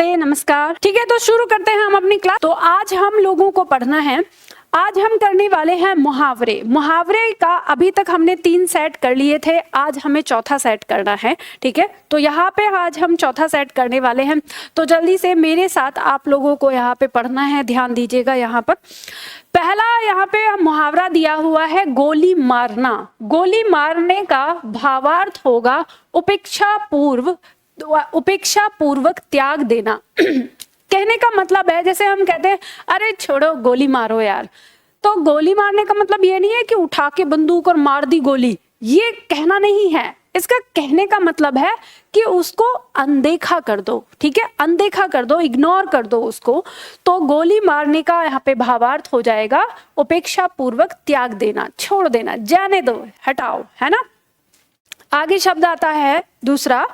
नमस्ते, नमस्कार। ठीक है, तो शुरू करते हैं हम अपनी क्लास। तो आज हम लोगों को पढ़ना है, आज हम करने वाले हैं मुहावरे। मुहावरे का अभी तक हमने 3 सेट कर लिए थे, आज हमें चौथा सेट करना है। ठीक है, तो यहाँ पे आज हम चौथा सेट करने वाले हैं। तो जल्दी से मेरे साथ आप लोगों को यहाँ पे पढ़ना है, ध्यान दीजिएगा। यहाँ पर पहला यहाँ पे मुहावरा दिया हुआ है गोली मारना। गोली मारने का भावार्थ होगा उपेक्षा पूर्वक त्याग देना। कहने का मतलब है, जैसे हम कहते हैं अरे छोड़ो गोली मारो यार, तो गोली मारने का मतलब ये नहीं है कि उठा के बंदूक और मार दी गोली, ये कहना नहीं है। इसका कहने का मतलब है कि उसको अनदेखा कर दो। ठीक है, अनदेखा कर दो, इग्नोर कर दो उसको। तो गोली मारने का यहाँ पे भावार्थ हो जाएगा उपेक्षा पूर्वक त्याग देना, छोड़ देना, जाने दो, हटाओ, है ना। आगे शब्द आता है दूसरा,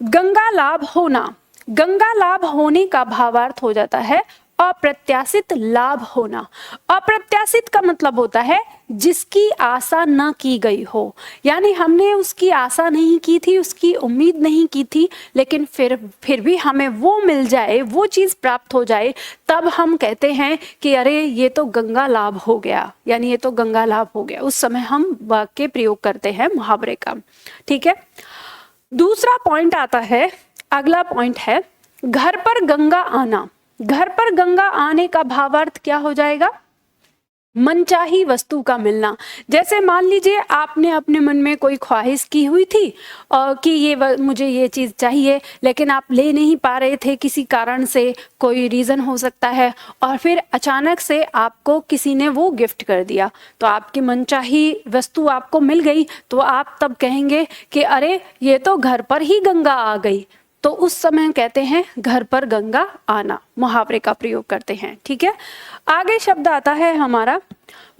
गंगा लाभ होना। गंगा लाभ होने का भावार्थ हो जाता है अप्रत्याशित लाभ होना। अप्रत्याशित का मतलब होता है जिसकी आशा न की गई हो, यानी हमने उसकी आशा नहीं की थी, उसकी उम्मीद नहीं की थी, लेकिन फिर भी हमें वो मिल जाए, वो चीज प्राप्त हो जाए, तब हम कहते हैं कि अरे ये तो गंगा लाभ हो गया, यानी ये तो गंगा लाभ हो गया। उस समय हम वाक्य प्रयोग करते हैं मुहावरे का। ठीक है, दूसरा पॉइंट आता है, अगला पॉइंट है घर पर गंगा आना। घर पर गंगा आने का भावार्थ क्या हो जाएगा? मनचाही वस्तु का मिलना। जैसे मान लीजिए आपने अपने मन में कोई ख्वाहिश की हुई थी और कि मुझे ये चीज़ चाहिए, लेकिन आप ले नहीं पा रहे थे, किसी कारण से, कोई रीज़न हो सकता है, और फिर अचानक से आपको किसी ने वो गिफ्ट कर दिया, तो आपकी मनचाही वस्तु आपको मिल गई। तो आप तब कहेंगे कि अरे ये तो घर पर ही गंगा आ गई। तो उस समय कहते हैं घर पर गंगा आना, मुहावरे का प्रयोग करते हैं। ठीक है, आगे शब्द आता है हमारा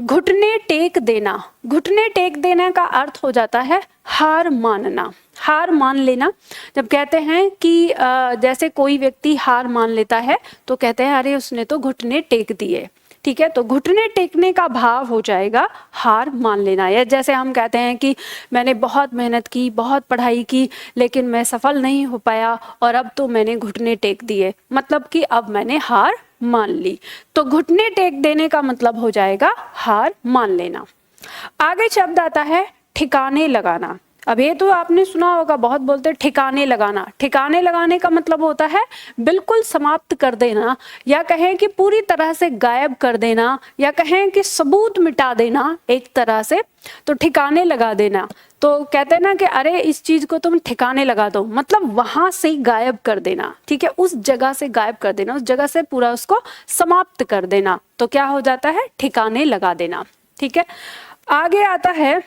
घुटने टेक देना। घुटने टेक देने का अर्थ हो जाता है हार मानना, हार मान लेना। जब कहते हैं कि जैसे कोई व्यक्ति हार मान लेता है तो कहते हैं अरे उसने तो घुटने टेक दिए। ठीक है, तो घुटने टेकने का भाव हो जाएगा हार मान लेना। या जैसे हम कहते हैं कि मैंने बहुत मेहनत की, बहुत पढ़ाई की, लेकिन मैं सफल नहीं हो पाया और अब तो मैंने घुटने टेक दिए, मतलब कि अब मैंने हार मान ली। तो घुटने टेक देने का मतलब हो जाएगा हार मान लेना। आगे शब्द आता है ठिकाने लगाना। अब ये तो आपने सुना होगा, बहुत बोलते हैं ठिकाने लगाना। ठिकाने लगाने का मतलब होता है बिल्कुल समाप्त कर देना, या कहें कि पूरी तरह से गायब कर देना, या कहें कि सबूत मिटा देना एक तरह से। तो ठिकाने लगा देना, तो कहते हैं ना कि अरे इस चीज को तुम ठिकाने लगा दो, मतलब वहां से गायब कर देना। ठीक है, उस जगह से गायब कर देना, उस जगह से पूरा उसको समाप्त कर देना, तो क्या हो जाता है? ठिकाने लगा देना। ठीक है, आगे आता है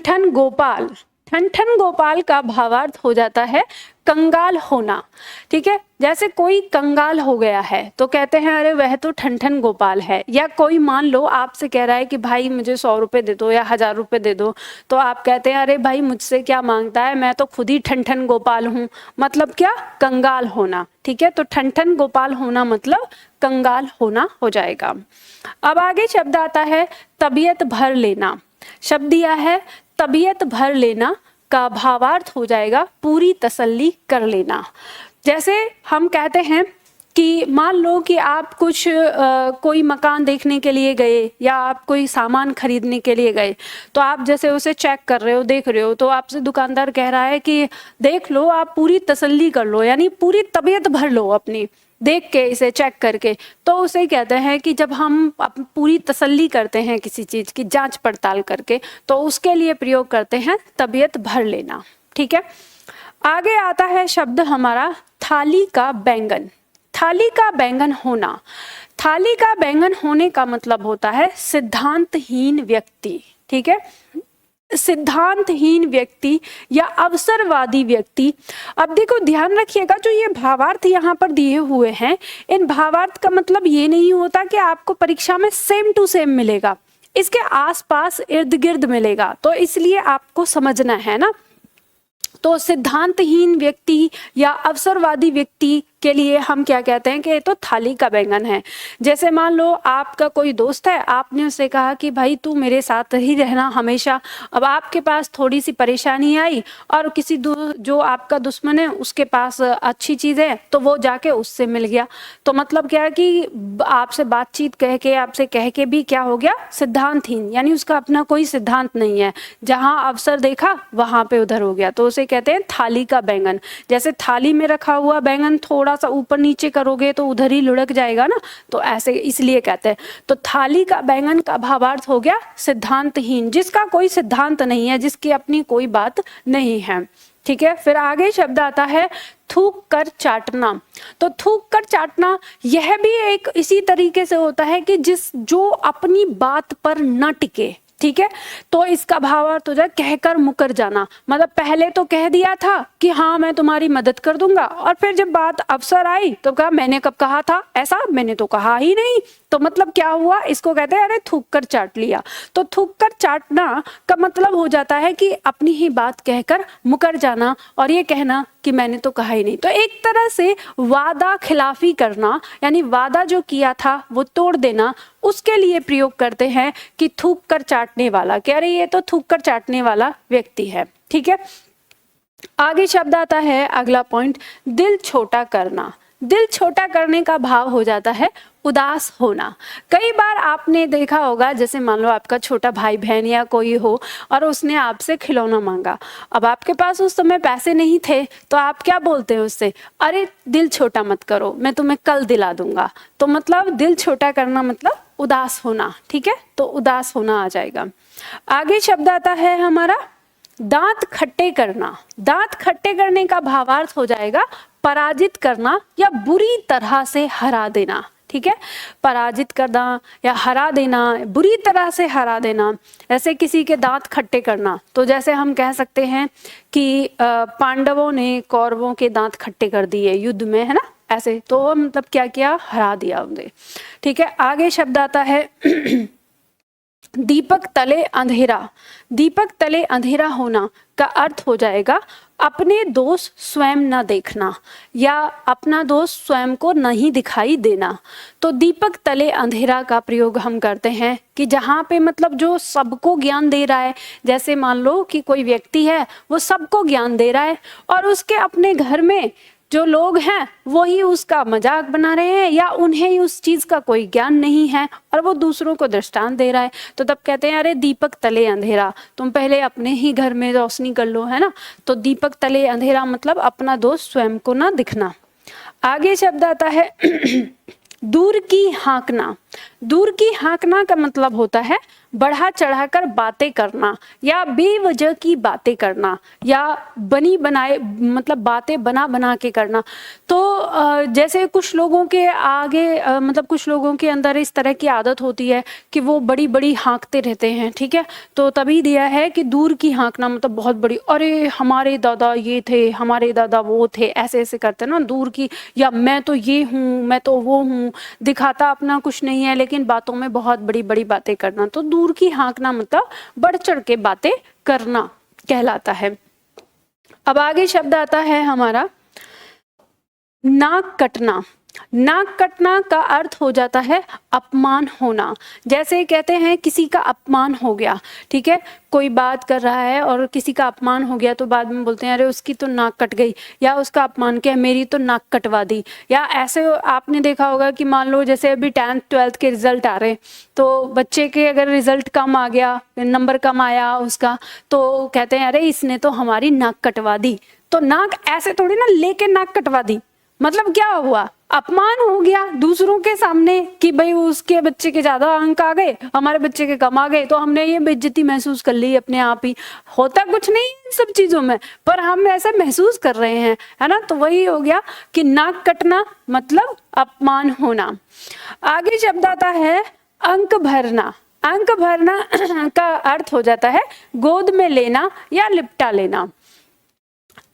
ठन गोपाल। ठन गोपाल का भावार्थ हो जाता है कंगाल होना। ठीक है, जैसे कोई कंगाल हो गया है तो कहते हैं अरे वह तो ठन गोपाल है। या कोई मान लो आपसे कह रहा है कि भाई मुझे 100 रुपए दे दो या 1000 रुपए दे दो, तो आप कहते हैं अरे भाई मुझसे क्या मांगता है, मैं तो खुद ही ठन गोपाल हूँ, मतलब क्या? कंगाल होना। ठीक है, तो ठन गोपाल होना मतलब कंगाल होना हो जाएगा। अब आगे शब्द आता है तबीयत भर लेना। शब्द दिया है तबीयत भर लेना का भावार्थ हो जाएगा पूरी तसल्ली कर लेना। जैसे हम कहते हैं कि मान लो कि आप कुछ कोई मकान देखने के लिए गए, या आप कोई सामान खरीदने के लिए गए, तो आप जैसे उसे चेक कर रहे हो, देख रहे हो, तो आपसे दुकानदार कह रहा है कि देख लो, आप पूरी तसल्ली कर लो, यानी पूरी तबीयत भर लो अपनी, देख के, इसे चेक करके। तो उसे कहते हैं कि जब हम पूरी तसल्ली करते हैं किसी चीज की, जांच पड़ताल करके, तो उसके लिए प्रयोग करते हैं तबीयत भर लेना। ठीक है, आगे आता है शब्द हमारा थाली का बैंगन। थाली का बैंगन होना। थाली का बैंगन होने का मतलब होता है सिद्धांतहीन व्यक्ति। ठीक है, सिद्धांतहीन व्यक्ति या अवसरवादी व्यक्ति। अब देखो ध्यान रखिएगा, जो ये भावार्थ यहाँ पर दिए हुए हैं, इन भावार्थ का मतलब ये नहीं होता कि आपको परीक्षा में सेम टू सेम मिलेगा, इसके आसपास इर्द गिर्द मिलेगा, तो इसलिए आपको समझना है ना। तो सिद्धांतहीन व्यक्ति या अवसरवादी व्यक्ति के लिए हम क्या कहते हैं कि ये तो थाली का बैंगन है। जैसे मान लो आपका कोई दोस्त है, आपने उससे कहा कि भाई तू मेरे साथ ही रहना हमेशा। अब आपके पास थोड़ी सी परेशानी आई और किसी जो आपका दुश्मन है उसके पास अच्छी चीज़ है तो वो जाके उससे मिल गया। तो मतलब क्या है कि आपसे बातचीत आपसे कह के भी क्या हो गया, सिद्धांतहीन, यानी उसका अपना कोई सिद्धांत नहीं है, जहाँ अवसर देखा वहाँ पे उधर हो गया। तो उसे कहते हैं थाली का बैंगन। जैसे थाली में रखा हुआ बैंगन थोड़ा सा ऊपर नीचे करोगे तो उधर ही लुढ़क जाएगा ना, तो ऐसे इसलिए कहते हैं। तो थाली का बैंगन का भावार्थ हो गया सिद्धांतहीन, जिसका कोई सिद्धांत नहीं है, जिसकी अपनी कोई बात नहीं है। ठीक है, फिर आगे शब्द आता है थूक कर चाटना। तो थूक कर चाटना यह भी एक इसी तरीके से होता है कि जो अपनी बात पर न टिके। ठीक है, तो इसका भावार्थ हो जाए कहकर मुकर जाना। मतलब पहले तो कह दिया था कि हाँ मैं तुम्हारी मदद कर दूंगा, और फिर जब बात अवसर आई तो कहा मैंने कब कहा था ऐसा, मैंने तो कहा ही नहीं। तो मतलब क्या हुआ, इसको कहते हैं अरे थूक कर चाट लिया। तो थूक कर चाटना का मतलब हो जाता है कि अपनी ही बात कहकर मुकर जाना और ये कहना कि मैंने तो कहा ही नहीं। तो एक तरह से वादा खिलाफी करना, यानी वादा जो किया था वो तोड़ देना, उसके लिए प्रयोग करते हैं कि थूक कर चाटने वाला, कह रही है तो थूक कर चाटने वाला व्यक्ति है। ठीक है, आगे शब्द आता है अगला पॉइंट, दिल छोटा करना। दिल छोटा करने का भाव हो जाता है उदास होना। कई बार आपने देखा होगा, जैसे मान लो आपका छोटा भाई बहन या कोई हो और उसने आपसे खिलौना मांगा। अब आपके पास उस समय पैसे नहीं थे तो आप क्या बोलते हैं उससे, अरे दिल छोटा मत करो, मैं तुम्हें कल दिला दूंगा। तो मतलब दिल छोटा करना मतलब उदास होना। ठीक है, तो उदास होना आ जाएगा। आगे शब्द आता है हमारा दांत खट्टे करना। दांत खट्टे करने का भावार्थ हो जाएगा पराजित करना या बुरी तरह से हरा देना। ठीक है, पराजित करना या हरा देना, बुरी तरह से हरा देना। ऐसे किसी के दांत खट्टे करना, तो जैसे हम कह सकते हैं कि पांडवों ने कौरवों के दांत खट्टे कर दिए युद्ध में, है ना, ऐसे। तो मतलब क्या किया, हरा दिया उन्हें। ठीक है, आगे शब्द आता है दीपक तले अंधेरा। दीपक तले अंधेरा होना का अर्थ हो जाएगा अपने दोष स्वयं न देखना या अपना दोष स्वयं को नहीं दिखाई देना। तो दीपक तले अंधेरा का प्रयोग हम करते हैं कि जहाँ पे मतलब जो सबको ज्ञान दे रहा है, जैसे मान लो कि कोई व्यक्ति है वो सबको ज्ञान दे रहा है और उसके अपने घर में जो लोग हैं वही उसका मजाक बना रहे हैं या उन्हें ही उस चीज का कोई ज्ञान नहीं है और वो दूसरों को दृष्टांत दे रहा है। तो तब कहते हैं अरे दीपक तले अंधेरा, तुम पहले अपने ही घर में रोशनी कर लो, है ना। तो दीपक तले अंधेरा मतलब अपना दोष स्वयं को ना दिखना। आगे शब्द आता है दूर की हाँकना। दूर की हाँकना का मतलब होता है बढ़ा चढ़ाकर बातें करना या बेवजह की बातें करना या बनी बनाए मतलब बातें बना बना के करना। तो जैसे कुछ लोगों के आगे मतलब कुछ लोगों के अंदर इस तरह की आदत होती है कि वो बड़ी बड़ी हाँकते रहते हैं। ठीक है, तो तभी दिया है कि दूर की हाँकना मतलब बहुत बड़ी, अरे हमारे दादा ये थे, हमारे दादा वो थे, ऐसे ऐसे करते हैं ना दूर की, या मैं तो ये हूँ, मैं तो वो हूँ, दिखाता अपना कुछ नहीं है लेकिन बातों में बहुत बड़ी बड़ी बातें करना। तो दूर की हाँकना मतलब बढ़ चढ़ के बातें करना कहलाता है। अब आगे शब्द आता है हमारा नाक कटना। नाक कटना का अर्थ हो जाता है अपमान होना। जैसे कहते हैं किसी का अपमान हो गया, ठीक है, कोई बात कर रहा है और किसी का अपमान हो गया तो बाद में बोलते हैं अरे उसकी तो नाक कट गई, या उसका अपमान किया, मेरी तो नाक कटवा दी। या ऐसे आपने देखा होगा कि मान लो जैसे अभी 10th 12th के रिजल्ट आ रहे, तो बच्चे के अगर रिजल्ट कम आ गया, नंबर कम आया उसका, तो कहते हैं अरे इसने तो हमारी नाक कटवा दी। तो नाक ऐसे थोड़ी ना लेके नाक कटवा दी, मतलब क्या हुआ, अपमान हो गया दूसरों के सामने कि भाई उसके बच्चे के ज्यादा अंक आ गए, हमारे बच्चे के कम आ गए, तो हमने ये बेइज्जती महसूस कर ली अपने आप ही। होता कुछ नहीं इन सब चीजों में, पर हम ऐसा महसूस कर रहे हैं, है ना। तो वही हो गया कि नाक कटना मतलब अपमान होना। आगे शब्द आता है अंक भरना। अंक भरना का अर्थ हो जाता है गोद में लेना या लिपटा लेना।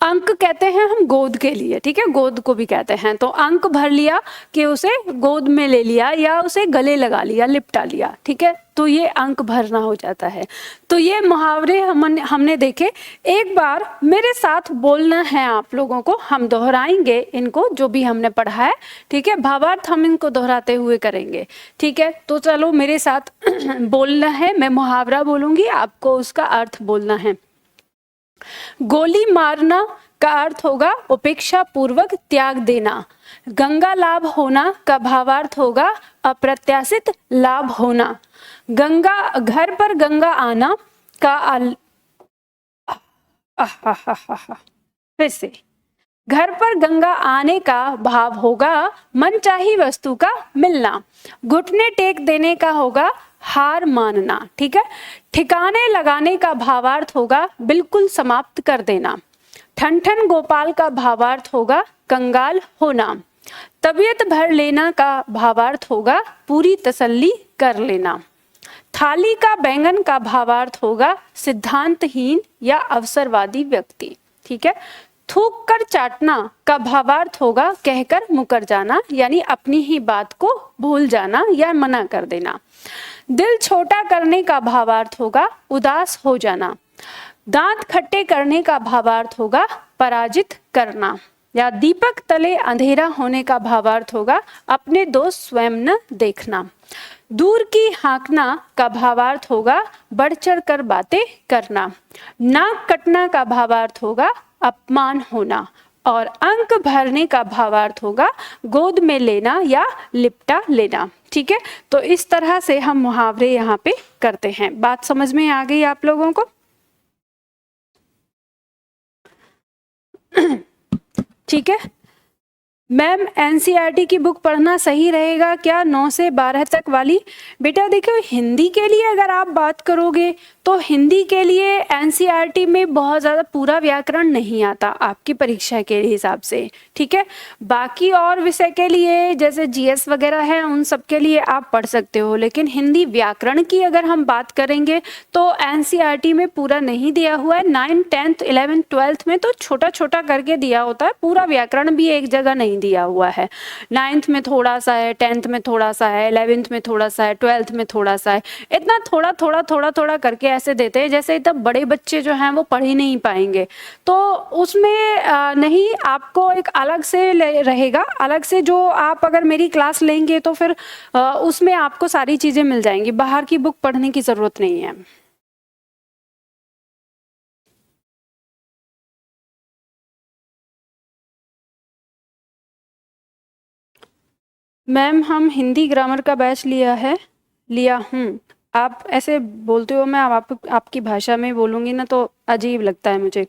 अंक कहते हैं हम गोद के लिए, ठीक है, गोद को भी कहते हैं। तो अंक भर लिया कि उसे गोद में ले लिया या उसे गले लगा लिया, लिपटा लिया, ठीक है, तो ये अंक भरना हो जाता है। तो ये मुहावरे हमने देखे। एक बार मेरे साथ बोलना है आप लोगों को, हम दोहराएंगे इनको जो भी हमने पढ़ा है, ठीक है, भावार्थ हम इनको दोहराते हुए करेंगे, ठीक है। तो चलो मेरे साथ बोलना है, मैं मुहावरा बोलूंगी, आपको उसका अर्थ बोलना है। गोली मारना का अर्थ होगा उपेक्षा पूर्वक त्याग देना। गंगा लाभ होना का भावार्थ होगा अप्रत्याशित लाभ होना। गंगा घर पर गंगा आना का फिर से घर पर गंगा आने का भाव होगा मनचाही वस्तु का मिलना। घुटने टेक देने का होगा हार मानना, ठीक है। ठिकाने लगाने का भावार्थ होगा बिल्कुल समाप्त कर देना। ठन गोपाल का भावार्थ होगा कंगाल होना। तबीयत भर लेना का भावार्थ होगा पूरी तसल्ली कर लेना। थाली का बैंगन का भावार्थ होगा सिद्धांतहीन या अवसरवादी व्यक्ति, ठीक है। थूक कर चाटना का भावार्थ होगा कहकर मुकर जाना, यानी अपनी ही बात को भूल जाना या मना कर देना। दिल छोटा करने का भावार्थ होगा उदास हो जाना। दांत खट्टे करने का भावार्थ होगा पराजित करना। या दीपक तले अंधेरा होने का भावार्थ होगा अपने दोस्त स्वयं न देखना। दूर की हाँकना का भावार्थ होगा बढ़ चढ़ कर बातें करना। नाक कटना का भावार्थ होगा अपमान होना। और अंक भरने का भावार्थ होगा गोद में लेना या लिपटा लेना, ठीक है। तो इस तरह से हम मुहावरे यहाँ पे करते हैं। बात समझ में आ गई आप लोगों को? ठीक है मैम, एनसीईआरटी की बुक पढ़ना सही रहेगा क्या 9 से 12 तक वाली? बेटा देखो, हिंदी के लिए अगर आप बात करोगे तो हिंदी के लिए एनसीईआरटी में बहुत ज़्यादा पूरा व्याकरण नहीं आता आपकी परीक्षा के हिसाब से, ठीक है। बाकी और विषय के लिए जैसे जीएस वगैरह है उन सब के लिए आप पढ़ सकते हो, लेकिन हिंदी व्याकरण की अगर हम बात करेंगे तो एनसीईआरटी में पूरा नहीं दिया हुआ है। 9th 10th 11th 12th में तो छोटा छोटा करके दिया होता है, पूरा व्याकरण भी एक जगह नहीं दिया हुआ है। 9th में थोड़ा सा है, 10th में थोड़ा सा है, 11th में थोड़ा सा है, 12th में थोड़ा सा है, इतना थोड़ा थोड़ा थोड़ा थोड़ा करके ऐसे देते हैं जैसे तब बड़े बच्चे जो हैं वो पढ़ ही नहीं पाएंगे। तो उसमें नहीं, आपको एक अलग से रहेगा, अलग से जो आप अगर मेरी क्लास लेंगे तो फिर उसमें आपको सारी चीजें मिल जाएंगी, बाहर की बुक पढ़ने की जरूरत नहीं है। मैम हम हिंदी ग्रामर का बैच लिया हूँ। आप ऐसे बोलते हो, मैं आपकी भाषा में बोलूँगी ना तो अजीब लगता है मुझे।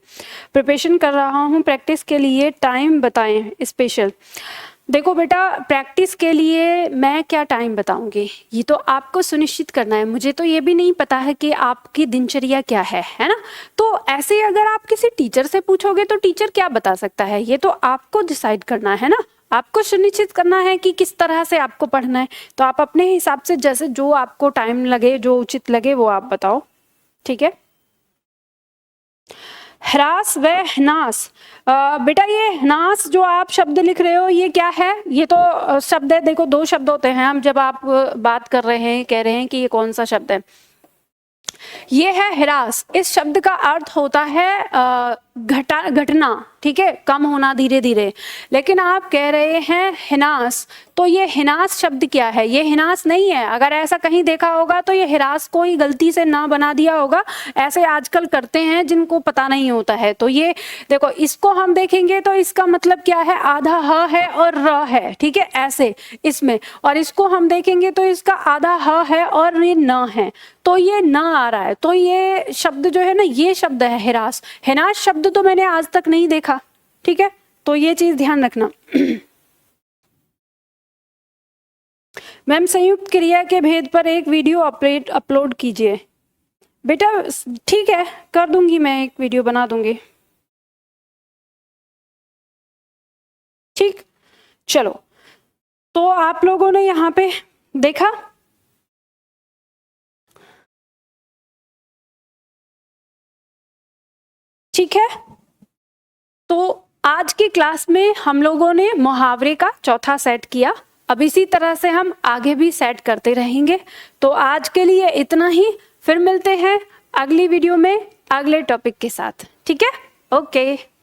प्रिपरेशन कर रहा हूँ प्रैक्टिस के लिए, टाइम बताएं स्पेशल। देखो बेटा, प्रैक्टिस के लिए मैं क्या टाइम बताऊंगी, ये तो आपको सुनिश्चित करना है। मुझे तो ये भी नहीं पता है कि आपकी दिनचर्या क्या है ना। तो ऐसे अगर आप किसी टीचर से पूछोगे तो टीचर क्या बता सकता है, ये तो आपको डिसाइड करना है ना। आपको सुनिश्चित करना है कि किस तरह से आपको पढ़ना है। तो आप अपने हिसाब से जैसे जो आपको टाइम लगे, जो उचित लगे वो आप बताओ, ठीक है। ह्रास व ह्नास, बेटा ये ह्नास जो आप शब्द लिख रहे हो ये क्या है? ये तो शब्द है, देखो 2 शब्द होते हैं। हम जब आप बात कर रहे हैं, कह रहे हैं कि ये कौन सा शब्द है, ये है ह्रास। इस शब्द का अर्थ होता है घटना, ठीक है, कम होना धीरे धीरे। लेकिन आप कह रहे हैं हिनास, तो ये हिनास शब्द क्या है? ये हिनास नहीं है। अगर ऐसा कहीं देखा होगा तो ये हिरास कोई गलती से ना बना दिया होगा, ऐसे आजकल करते हैं जिनको पता नहीं होता है। तो ये देखो, इसको हम देखेंगे तो इसका मतलब क्या है, आधा ह है और र है, ठीक है, ऐसे इसमें। और इसको हम देखेंगे तो इसका आधा ह है और ये न है, तो ये न आ रहा है। तो ये शब्द जो है ना, ये शब्द है हिरास। हिनास शब्द तो मैंने आज तक नहीं देखा, ठीक है, तो ये चीज ध्यान रखना। मैम संयुक्त क्रिया के भेद पर एक वीडियो अपलोड कीजिए। बेटा ठीक है, कर दूंगी, मैं एक वीडियो बना दूंगी, ठीक। चलो, तो आप लोगों ने यहाँ पे देखा, ठीक है। तो आज की क्लास में हम लोगों ने मुहावरे का चौथा सेट किया। अब इसी तरह से हम आगे भी सेट करते रहेंगे। तो आज के लिए इतना ही, फिर मिलते हैं अगली वीडियो में अगले टॉपिक के साथ। ठीक है, ओके।